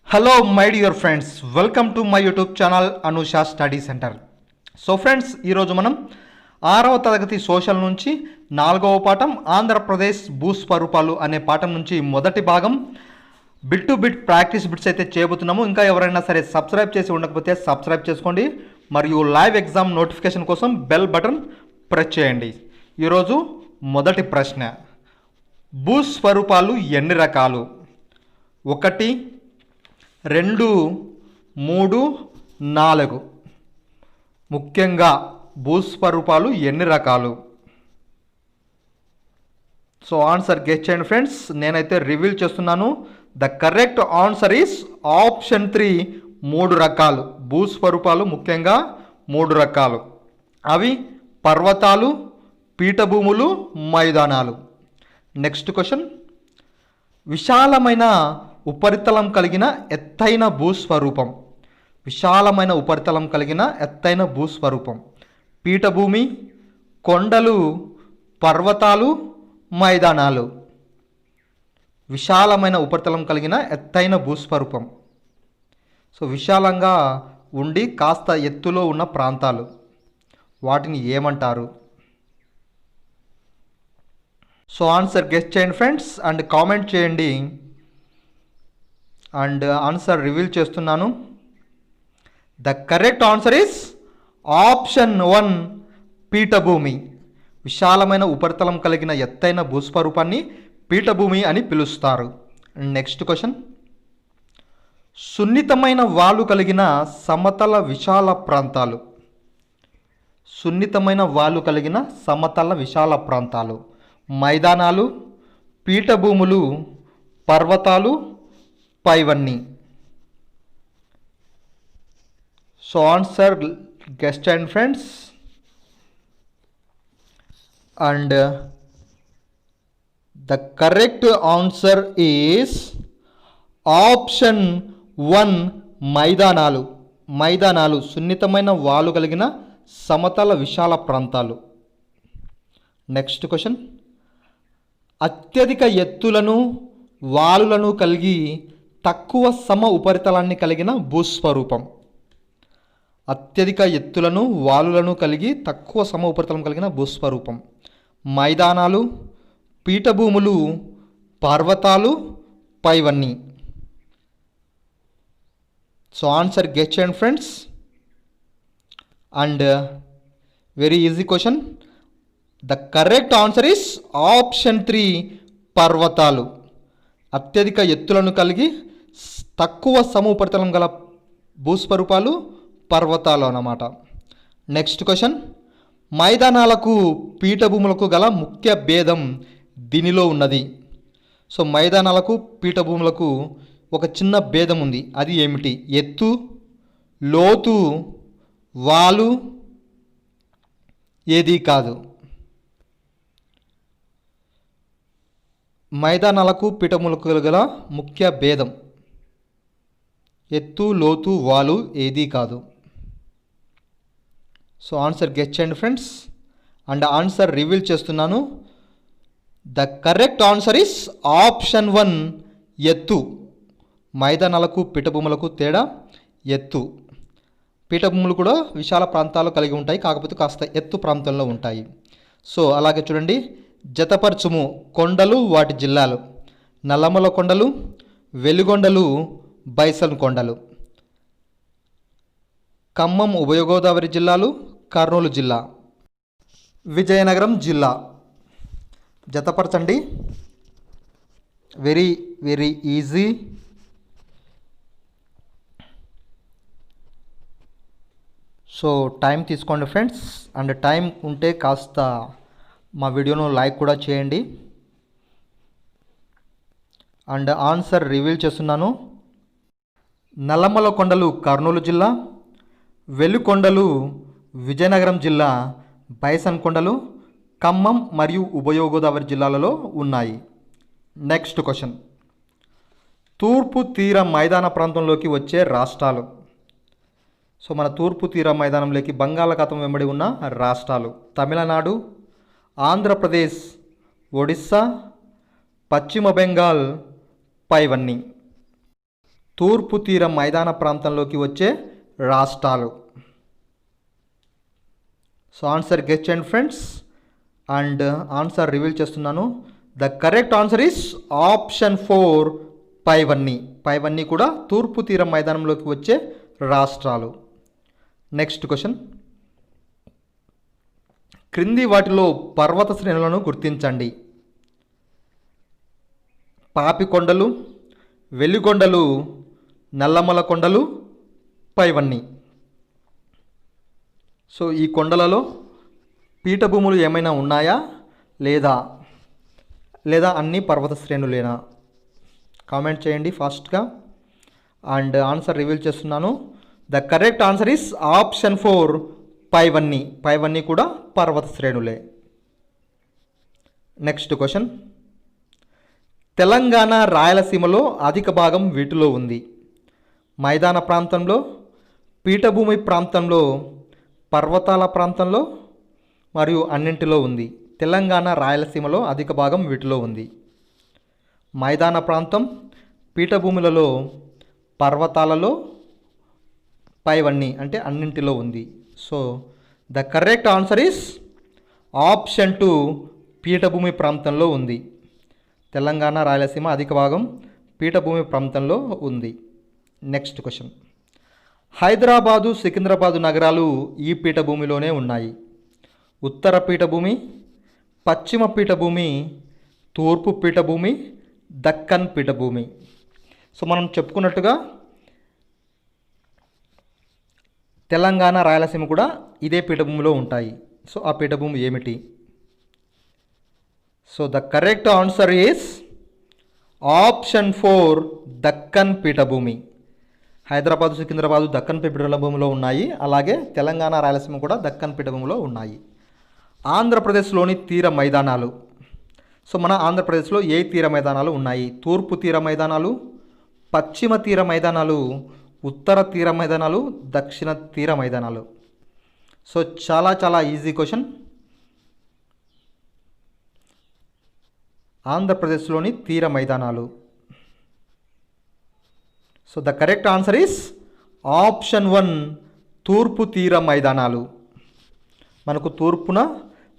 Hello my dear friends, welcome to my YouTube channel Anusha study centre. So friends, ఈరోజు మనం 6వ తరగతి social నుంచి 4వ పాఠం ఆంధ్రప్రదేశ్ భూస్వరూపాలు అనే పాఠం నుంచి మొదటి భాగం bit to bit practice bits అయితే చేయబోతున్నాము. ఇంకా ఎవరైనా సరే సబ్స్క్రైబ్ చేసి ఉండకపోతే సబ్స్క్రైబ్ చేసుకోండి మరియు లైవ్ ఎగ్జామ్ నోటిఫికేషన్ కోసం బెల్ బటన్ ప్రెస్ చేయండి. ఈరోజు మొదటి ప్రశ్న, భూస్వరూపాలు ఎన్ని రకాలు? 1, 2, 3, 4. ముఖ్యంగా భూస్వరూపాలు ఎన్ని రకాలు? సో ఆన్సర్ గెస్ చేయండి ఫ్రెండ్స్. నేనైతే రివీల్ చేస్తున్నాను. The correct answer is option 3, 3 రకాలు. భూస్వరూపాలు ముఖ్యంగా 3 రకాలు. అవి పర్వతాలు, పీఠభూములు, మైదానాలు. నెక్స్ట్ క్వశ్చన్, విశాలమైన ఉపరితలం కలిగిన ఎత్తైన భూస్వరూపం. విశాలమైన ఉపరితలం కలిగిన ఎత్తైన భూస్వరూపం. పీఠభూమి, కొండలు, పర్వతాలు, మైదానాలు. విశాలమైన ఉపరితలం కలిగిన ఎత్తైన భూస్వరూపం. సో విశాలంగా ఉండి కాస్త ఎత్తులో ఉన్న ప్రాంతాలు, వాటిని ఏమంటారు? సో ఆన్సర్ గెస్ చేయండి ఫ్రెండ్స్ అండ్ కామెంట్ చేయండి. అండ్ ఆన్సర్ రివీల్ చేస్తున్నాను. The correct answer is option 1, పీఠభూమి. విశాలమైన ఉపరితలం కలిగిన ఎత్తైన భూస్వరూపాన్ని పీఠభూమి అని పిలుస్తారు. నెక్స్ట్ క్వశ్చన్, సున్నితమైన వాలు కలిగిన సమతల విశాల ప్రాంతాలు. సున్నితమైన వాలు కలిగిన సమతల విశాల ప్రాంతాలు. మైదానాలు, పీఠభూములు, పర్వతాలు, పైవన్నీ. So answer guest and friends. And the correct answer is option 1, మైదానాలు. మైదానాలు సున్నితమైన వాలు కలిగిన సమతల విశాల ప్రాంతాలు. నెక్స్ట్ క్వశ్చన్, అత్యధిక ఎత్తులను వాలులను కలిగి తక్కువ సమ ఉపరితలాన్ని కలిగిన భూస్వరూపం. అత్యధిక ఎత్తులను వాలులను కలిగి తక్కువ సమ ఉపరితలం కలిగిన భూస్వరూపం. మైదానాలు, పీఠభూములు, పర్వతాలు, పైవన్నీ. సో ఆన్సర్ గెస్ చేయండి friends. And very easy question. The correct answer is option 3, పర్వతాలు. అత్యధిక ఎత్తులను కలిగి తక్కువ సమ ఉపరితలం గల భూస్వరూపాలు పర్వతాలు అన్నమాట. నెక్స్ట్ క్వశ్చన్, మైదానాలకు పీఠభూములకు గల ముఖ్య భేదం దీనిలో ఉన్నది. సో మైదానాలకు పీఠభూములకు ఒక చిన్న భేదం ఉంది. అది ఏమిటి? ఎత్తు, లోతు, వాలు, ఏదీ కాదు. మైదానాలకు పీఠభూములకు గల ముఖ్య భేదం ఎత్తు, లోతు, వాలు, ఏదీ కాదు. సో ఆన్సర్ గెస్ చేయండి ఫ్రెండ్స్. అండ్ ఆన్సర్ రివీల్ చేస్తున్నాను. The correct answer is option 1, ఎత్తు. మైదానాలకు పీఠభూములకు తేడా ఎత్తు. పీఠభూములు కూడా విశాల ప్రాంతాలు కలిగి ఉంటాయి, కాకపోతే కాస్త ఎత్తు ప్రాంతంలో ఉంటాయి. సో అలాగే చూడండి, జతపరచుము కొండలు వాటి జిల్లాలు. నల్లమల కొండలు, వెలుగొండలు, బైసన్ కొండలు. ఖమ్మం ఉభయ గోదావరి జిల్లాలు, కర్నూలు జిల్లా, విజయనగరం జిల్లా. జతపరచండి. Very very easy. So time తీసుకోండి ఫ్రెండ్స్. అండ్ టైం ఉంటే కాస్త మా వీడియోను లైక్ కూడా చేయండి. అండ్ ఆన్సర్ రివీల్ చేస్తున్నాను. నల్లమల కొండలు కర్నూలు జిల్లా, వెలుకొండలు విజయనగరం జిల్లా, బైసన్ కొండలు ఖమ్మం మరియు ఉభయ గోదావరి జిల్లాలలో ఉన్నాయి. నెక్స్ట్ క్వశ్చన్, తూర్పు తీర మైదాన ప్రాంతంలోకి వచ్చే రాష్ట్రాలు. సో మన తూర్పు తీర మైదానంలోకి బంగాళాఖాతం వెంబడి ఉన్న రాష్ట్రాలు: తమిళనాడు, ఆంధ్రప్రదేశ్, ఒడిస్సా, పశ్చిమ బెంగాల్, పైవన్నీ. తూర్పు తీర మైదాన ప్రాంతంలోకి వచ్చే రాష్ట్రాలు. సో ఆన్సర్ గెస్ చేయండి ఫ్రెండ్స్. అండ్ ఆన్సర్ రివీల్ చేస్తున్నాను. The correct answer is option 4 పైవన్నీ. పైవన్నీ కూడా తూర్పు తీర మైదానంలోకి వచ్చే రాష్ట్రాలు. Next question. క్రింది వాటిలో పర్వత శ్రేణులను గుర్తించండి. పాపికొండలు, వెలిగొండలు, నల్లమల కొండలు, పైవన్నీ. సో ఈ కొండలలో పీఠభూములు ఏమైనా ఉన్నాయా లేదా అన్ని పర్వత శ్రేణులేనా? కామెంట్ చేయండి ఫాస్ట్గా. అండ్ ఆన్సర్ రివీల్ చేస్తున్నాను. The correct answer is option 4 పైవన్నీ. పైవన్నీ కూడా పర్వత శ్రేణులే. Next question. తెలంగాణ రాయలసీమలో అధిక భాగం వీటిలో ఉంది. మైదాన ప్రాంతంలో, పీఠభూమి ప్రాంతంలో, పర్వతాల ప్రాంతంలో మరియు అన్నింటిలో ఉంది. తెలంగాణ రాయలసీమలో అధిక భాగం వీటిలో ఉంది. మైదాన ప్రాంతం, పీఠభూములలో, పర్వతాలలో, పైవన్నీ అంటే అన్నింటిలో ఉంది. So the correct answer is option 2 పీఠభూమి ప్రాంతంలో ఉంది. తెలంగాణ రాయలసీమ అధిక భాగం పీఠభూమి ప్రాంతంలో ఉంది. Next question. హైదరాబాదు, సికింద్రాబాదు నగరాలు ఈ పీఠభూమిలోనే ఉన్నాయి. ఉత్తర పీఠభూమి, పశ్చిమ పీఠభూమి, తూర్పు పీఠభూమి, దక్కన్ పీఠభూమి. సో మనం చెప్పుకున్నట్టుగా తెలంగాణ రాయలసీమ కూడా ఇదే పీఠభూమిలో ఉంటాయి. సో ఆ పీఠభూమి ఏమిటి? So the correct answer is option 4 Deccan పీఠభూమి. హైదరాబాదు, సికింద్రాబాదు దక్కన్ పీఠభూమిలో ఉన్నాయి. అలాగే తెలంగాణ రాయలసీమ కూడా దక్కన్ పీఠభూమిలో ఉన్నాయి. ఆంధ్రప్రదేశ్లోని తీర మైదానాలు. సో మన ఆంధ్రప్రదేశ్లో ఏ తీర మైదానాలు ఉన్నాయి? తూర్పు తీర మైదానాలు, పశ్చిమ తీర మైదానాలు, ఉత్తర తీర మైదానాలు, దక్షిణ తీర మైదానాలు. సో చాలా చాలా ఈజీ క్వశ్చన్. ఆంధ్రప్రదేశ్లోని తీర మైదానాలు. So the correct answer is option 1 తూర్పు తీర మైదానాలు. మనకు తూర్పున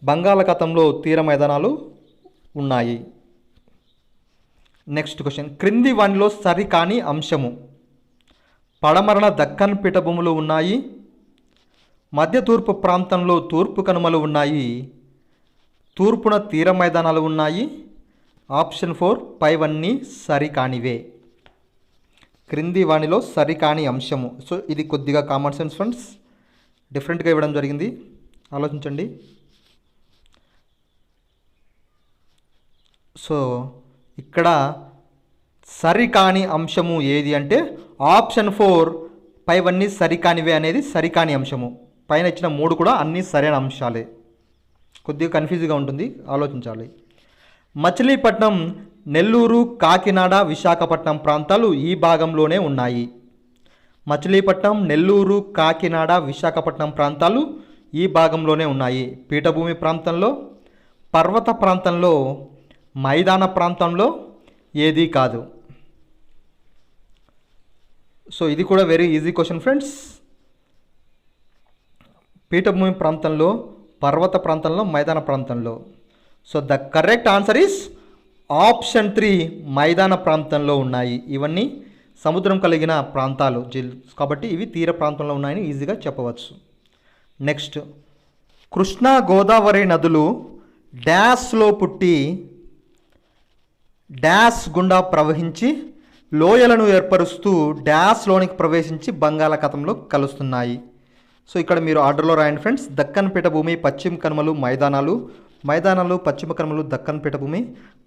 బంగాళాఖాతంలో తీర మైదానాలు ఉన్నాయి. Next question. క్రింది వానిలో సరికాని అంశము. పడమరన దక్కన్ పీఠభూములు ఉన్నాయి. మధ్య తూర్పు ప్రాంతంలో తూర్పు కనుమలు ఉన్నాయి. తూర్పున తీర మైదానాలు ఉన్నాయి. ఆప్షన్ 4 పైవన్నీ సరికానివే. క్రింది వానిలో సరికాని అంశము. సో ఇది కొద్దిగా కామన్ సెన్స్ ఫ్రెండ్స్, డిఫరెంట్గా ఇవ్వడం జరిగింది. ఆలోచించండి. సో ఇక్కడ సరికాని అంశము ఏది అంటే ఆప్షన్ 4 పైవన్నీ సరికానివే అనేది సరికాని అంశము. పైన ఇచ్చిన 3 కూడా అన్నీ సరైన అంశాలే. కొద్దిగా కన్ఫ్యూజ్గా ఉంటుంది, ఆలోచించాలి. మచిలీపట్నం, నెల్లూరు, కాకినాడ, విశాఖపట్నం ప్రాంతాలు ఈ భాగంలోనే ఉన్నాయి. మచిలీపట్నం, నెల్లూరు, కాకినాడ, విశాఖపట్నం ప్రాంతాలు ఈ భాగంలోనే ఉన్నాయి. పీఠభూమి ప్రాంతంలో, పర్వత ప్రాంతంలో, మైదాన ప్రాంతంలో ఏదీ కాదు. సో ఇది కూడా వెరీ ఈజీ క్వశ్చన్ ఫ్రెండ్స్. పీఠభూమి ప్రాంతంలో, పర్వత ప్రాంతంలో, మైదాన ప్రాంతంలో. So the correct answer is option 3 మైదాన ప్రాంతంలో ఉన్నాయి. ఇవన్నీ సముద్రం కలిగిన ప్రాంతాలు కాబట్టి ఇవి తీర ప్రాంతంలో ఉన్నాయని ఈజీగా చెప్పవచ్చు. నెక్స్ట్. కృష్ణా, గోదావరి నదులు డాష్లో పుట్టి డాష్ గుండా ప్రవహించి లోయలను ఏర్పరుస్తూ డాష్లోనికి ప్రవేశించి బంగాళాఖాతంలో కలుస్తున్నాయి. సో ఇక్కడ మీరు ఆర్డర్లో రాయండి ఫ్రెండ్స్. దక్కన్ పీఠభూమి, పశ్చిమ కనుమలు, మైదానాలు, మైదానాలు, పశ్చిమ కనుమలు, దక్కన్ పీఠభూమి,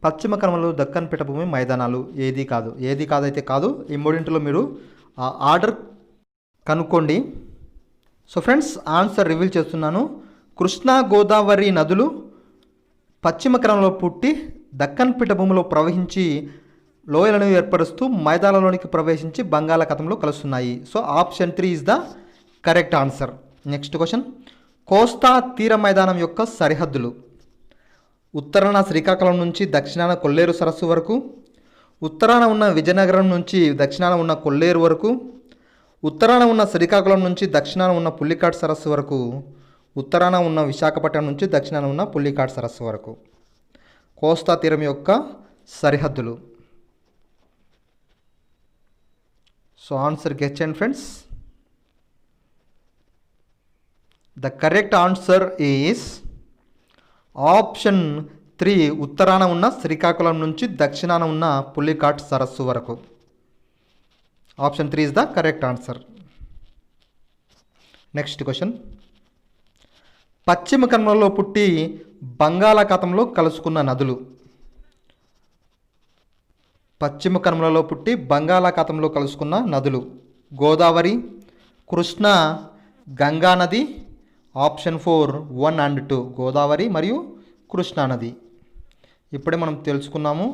పశ్చిమ కనుమలు, దక్కన్ పీఠభూమి, మైదానాలు. ఏది కాదు. ఏది కాదైతే కాదు. ఈ మూడింటిలో మీరు ఆర్డర్ కనుక్కోండి. సో ఫ్రెండ్స్ ఆన్సర్ రివీల్ చేస్తున్నాను. కృష్ణా, గోదావరి నదులు పశ్చిమ కనుమలో పుట్టి దక్కన్ పీఠభూమిలో ప్రవహించి లోయలను ఏర్పరుస్తూ మైదానంలోనికి ప్రవేశించి బంగాళాఖాతంలో కలుస్తున్నాయి. So option 3 is the correct answer. Next question. కోస్తా తీర మైదానం యొక్క సరిహద్దులు. ఉత్తరాన శ్రీకాకుళం నుంచి దక్షిణాన కొల్లేరు సరస్సు వరకు, ఉత్తరాన ఉన్న విజయనగరం నుంచి దక్షిణాన ఉన్న కొల్లేరు వరకు, ఉత్తరాన ఉన్న శ్రీకాకుళం నుంచి దక్షిణాన ఉన్న పుల్లికాట్ సరస్సు వరకు, ఉత్తరాన ఉన్న విశాఖపట్నం నుంచి దక్షిణాన ఉన్న పుల్లికాట్ సరస్సు వరకు కోస్తా తీరం యొక్క సరిహద్దులు. సో ఆన్సర్ గెస్ చేయండి friends. The correct answer is option 3, ఉత్తరాన ఉన్న శ్రీకాకుళం నుంచి దక్షిణాన ఉన్న పుల్లికాట్ సరస్సు వరకు. Option 3 is the correct answer. Next question. పశ్చిమ కనుమలలో పుట్టి బంగాళాఖాతంలో కలుసుకున్న నదులు. పశ్చిమ కనుమలలో పుట్టి బంగాళాఖాతంలో కలుసుకున్న నదులు: గోదావరి, కృష్ణా, గంగా నది. ఆప్షన్ 4 1 and 2 గోదావరి మరియు కృష్ణా నది. ఇప్పుడే మనం తెలుసుకున్నాము,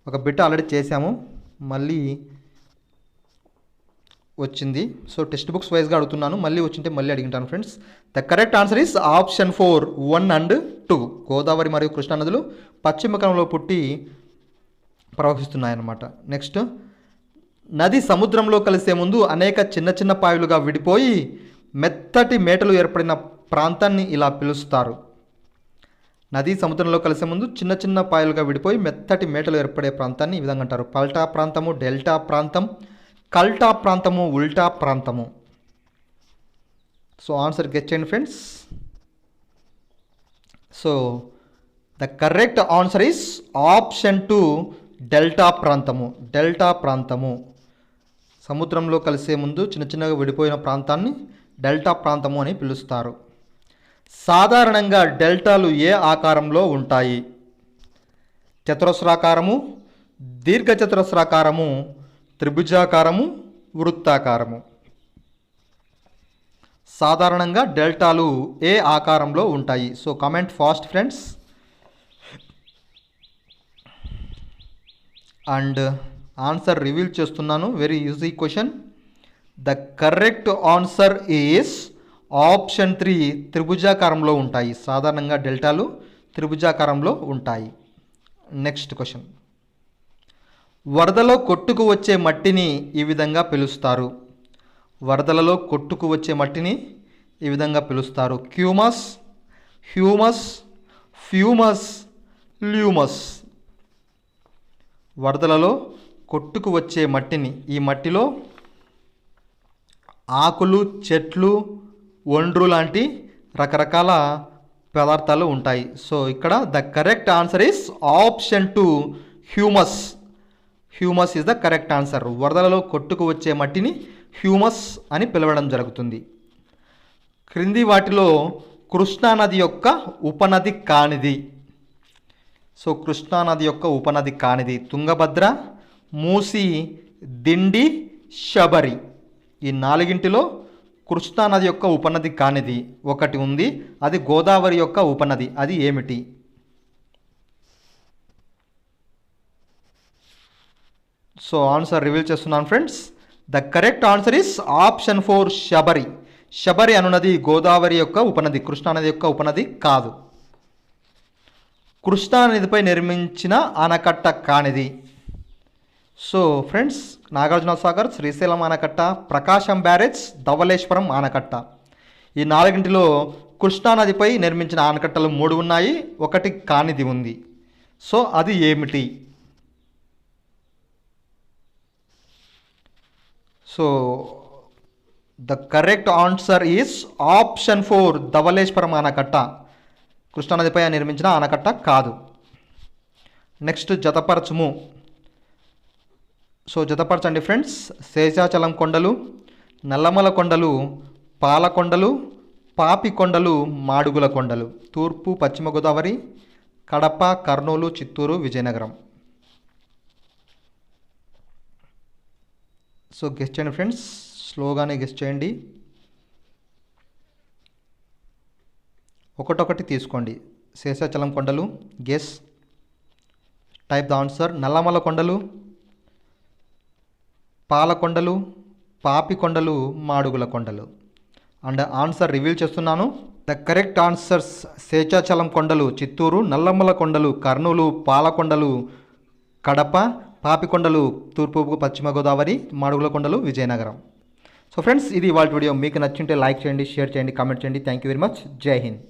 ఒక బిట్ ఆల్రెడీ చేసాము, మళ్ళీ వచ్చింది. సో టెక్స్ట్ బుక్స్ వైజ్గా అడుగుతున్నాను, మళ్ళీ వచ్చింటే మళ్ళీ అడిగింటాను friends. The correct answer is option 4 1 and 2 Godavari మరియు కృష్ణా నదులు పశ్చిమ కనుమలో పుట్టి ప్రవహిస్తున్నాయన్నమాట. నెక్స్ట్, నది సముద్రంలో కలిసే ముందు అనేక చిన్న చిన్న పాయలుగా విడిపోయి మెత్తటి మేటలు ఏర్పడిన ప్రాంతాన్ని ఇలా పిలుస్తారు. నది సముద్రంలో కలిసే ముందు చిన్న చిన్న పాయలుగా విడిపోయి మెత్తటి మేటలు ఏర్పడే ప్రాంతాన్ని ఈ విధంగా అంటారు: పల్టా ప్రాంతము, డెల్టా ప్రాంతం, కల్టా ప్రాంతము, ఉల్టా ప్రాంతము. సో ఆన్సర్ గెస్ చేయండి friends. So the correct answer is option 2 delta ప్రాంతము. డెల్టా ప్రాంతము సముద్రంలో కలిసే ముందు చిన్న చిన్నగా విడిపోయిన ప్రాంతాన్ని డెల్టా ప్రాంతము అని పిలుస్తారు. సాధారణంగా డెల్టాలు ఏ ఆకారంలో ఉంటాయి? చతురస్రాకారము, దీర్ఘచతురస్రాకారము, త్రిభుజాకారము, వృత్తాకారము. సాధారణంగా డెల్టాలు ఏ ఆకారంలో ఉంటాయి? So comment fast friends. And answer reveal చేస్తున్నాను. Very easy question. The correct answer is option 3 త్రిభుజాకారంలో ఉంటాయి. సాధారణంగా డెల్టాలు త్రిభుజాకారంలో ఉంటాయి. Next question. వరదలో కొట్టుకు వచ్చే మట్టిని ఈ విధంగా పిలుస్తారు. వరదలలో కొట్టుకు వచ్చే మట్టిని ఈ విధంగా పిలుస్తారు: క్యూమస్, హ్యూమస్, ఫ్యూమస్, ల్యూమస్. వరదలలో కొట్టుకు వచ్చే మట్టిని, ఈ మట్టిలో ఆకులు, చెట్లు, ఒండ్రు లాంటి రకరకాల పదార్థాలు ఉంటాయి. సో ఇక్కడ the correct answer is option 2 humus. Humus is the correct answer. వరదలలో కొట్టుకు వచ్చే మట్టిని హ్యూమస్ అని పిలవడం జరుగుతుంది. క్రింది వాటిలో కృష్ణానది యొక్క ఉపనది కానిది. సో కృష్ణానది యొక్క ఉపనది కానిది: తుంగభద్ర, మూసి, దిండి, శబరి. ఈ నాలుగింటిలో కృష్ణానది యొక్క ఉపనది కానిది ఒకటి ఉంది, అది గోదావరి యొక్క ఉపనది. అది ఏమిటి? సో ఆన్సర్ రివీల్ చేస్తున్నాను friends. The correct answer is option 4 Sabari. Sabari అనునది గోదావరి యొక్క ఉపనది, కృష్ణానది యొక్క ఉపనది కాదు. కృష్ణానదిపై నిర్మించిన ఆనకట్ట కానిది. సో ఫ్రెండ్స్, నాగార్జున సాగర్, శ్రీశైలం ఆనకట్ట, ప్రకాశం బ్యారేజ్, ధవళేశ్వరం ఆనకట్ట. ఈ నాలుగింటిలో కృష్ణానదిపై నిర్మించిన ఆనకట్టలు 3 ఉన్నాయి, ఒకటి కానిది ఉంది. సో అది ఏమిటి? So the correct answer is option 4 Dowleswaram ఆనకట్ట. కృష్ణానదిపై నిర్మించిన ఆనకట్ట కాదు. నెక్స్ట్, జతపరచుము. సో జతపరచండి ఫ్రెండ్స్. శేషాచలం కొండలు, నల్లమల కొండలు, పాలకొండలు, పాపికొండలు, మాడుగుల కొండలు. తూర్పు పశ్చిమ గోదావరి, కడప, కర్నూలు, చిత్తూరు, విజయనగరం. సో గెస్ చేయండి ఫ్రెండ్స్, స్లోగానే గెస్ చేయండి. ఒకటొకటి తీసుకోండి. శేషాచలం కొండలు, guess. Type the answer. Nallamala కొండలు, పాలకొండలు, పాపికొండలు, మాడుగుల కొండలు. అండ్ ఆన్సర్ రివీల్ చేస్తున్నాను. ద కరెక్ట్ ఆన్సర్స్: శేషాచలం కొండలు చిత్తూరు, నల్లమల కొండలు కర్నూలు, పాలకొండలు కడప, పాపికొండలు తూర్పు పశ్చిమ గోదావరి, మాడుగులకొండలు విజయనగరం. సో ఫ్రెండ్స్, ఇది ఇవాళ వీడియో. మీకు నచ్చింటే లైక్ చేయండి, షేర్ చేయండి, కామెంట్ చేయండి. Thank you very much. జై హింద్.